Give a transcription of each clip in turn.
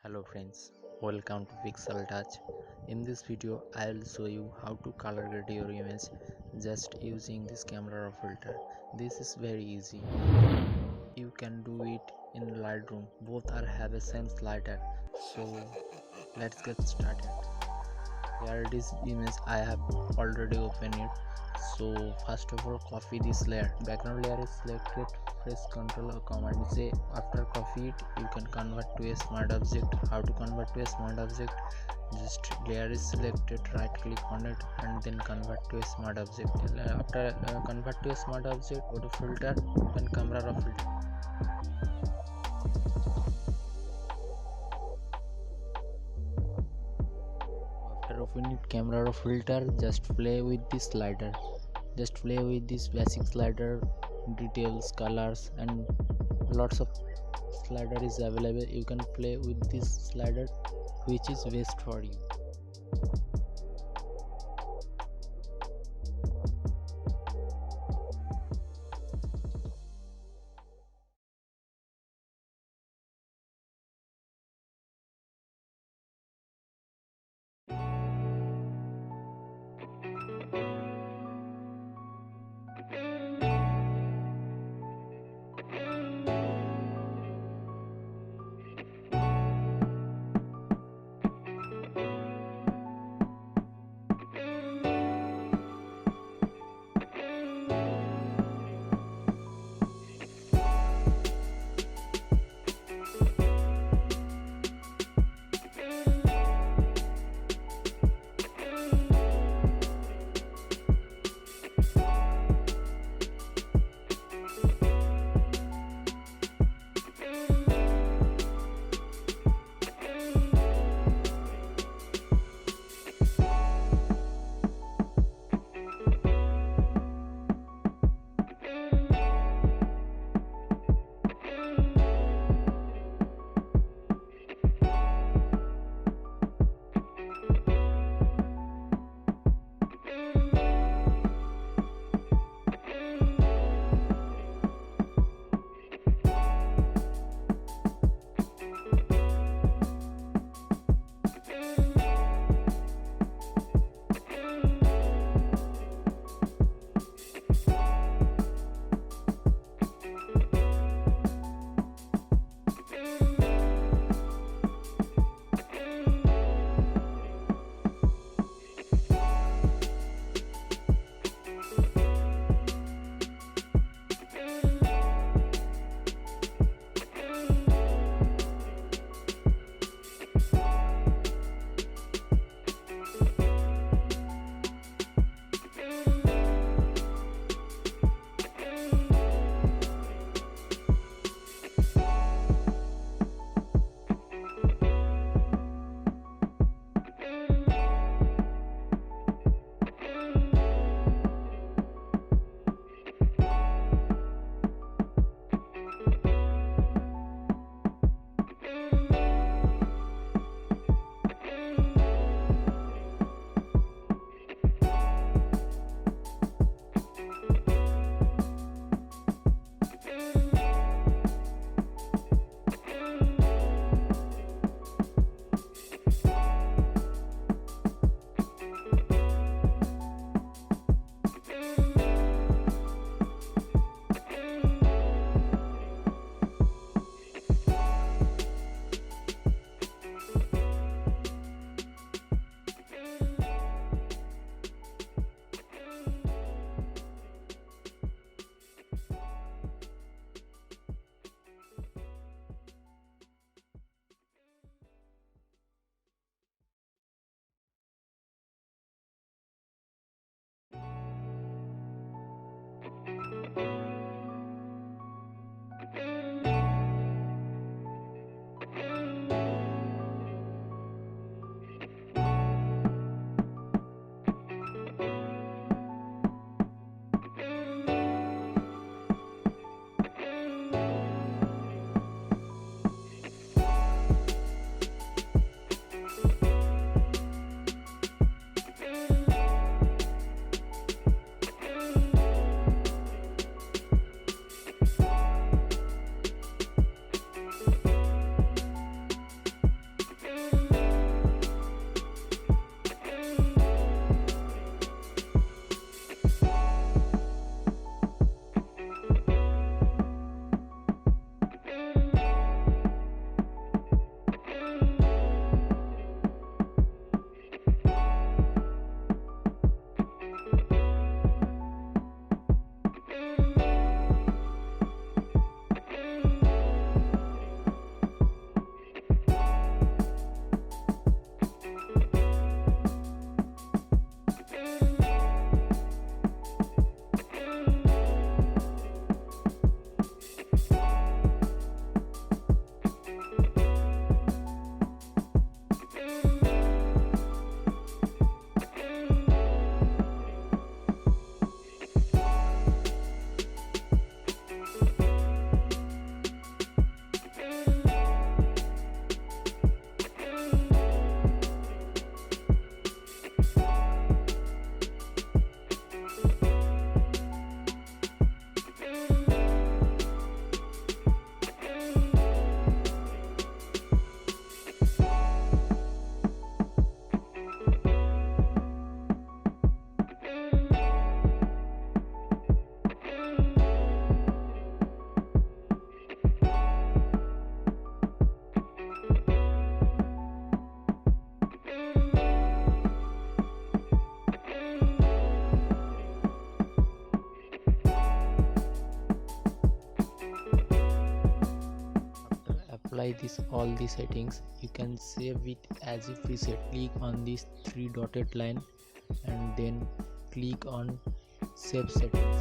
Hello friends, welcome to Pixel Touch. In this video I will show you how to color grade your image just using this camera raw filter. This is very easy. You can do it in Lightroom. Both are have a same slider. So let's get started. Here it is image. I have already opened it. So first of all, copy this layer. Background layer is selected. Press Ctrl or Command J. After copy it, you can convert to a smart object. How to convert to a smart object? Just layer is selected, right click on it and then convert to a smart object. After convert to a smart object, go to filter, open camera raw filter. After opening camera raw filter, just play with this slider. Just play with this basic slider, details, colors, and lots of slider is available. You can play with this slider which is best for you. apply this all the settings, you can save it as a preset. Click on this three dotted line and then click on save settings.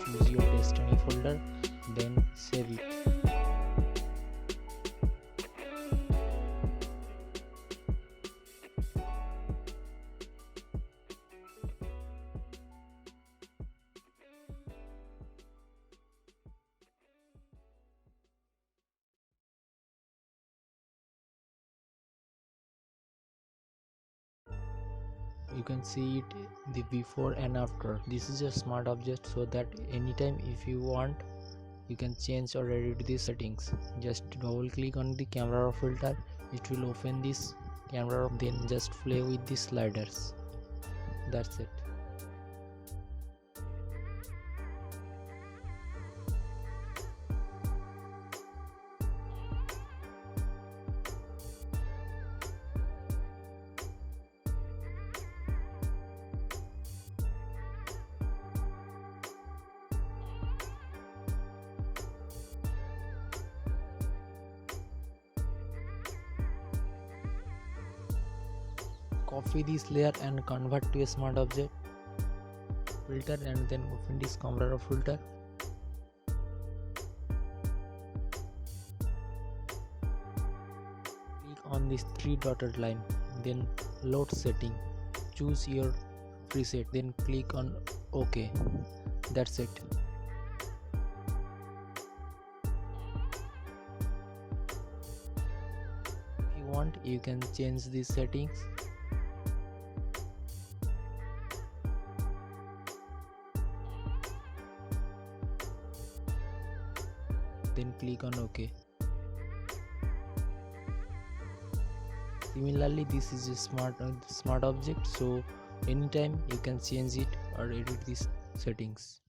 Choose your destiny folder, then save it. You can see it the before and after. This is a smart object, so that anytime if you want you can change or edit these settings. Just double click on the camera filter, it will open this camera, then just play with the sliders. That's it. Copy this layer and convert to a smart object filter, and then open this camera filter. Click on this three dotted line, then load setting, choose your preset, then click on OK. That's it. If you want, you can change these settings. Then click on OK. Similarly, this is a smart object, so anytime you can change it or edit these settings.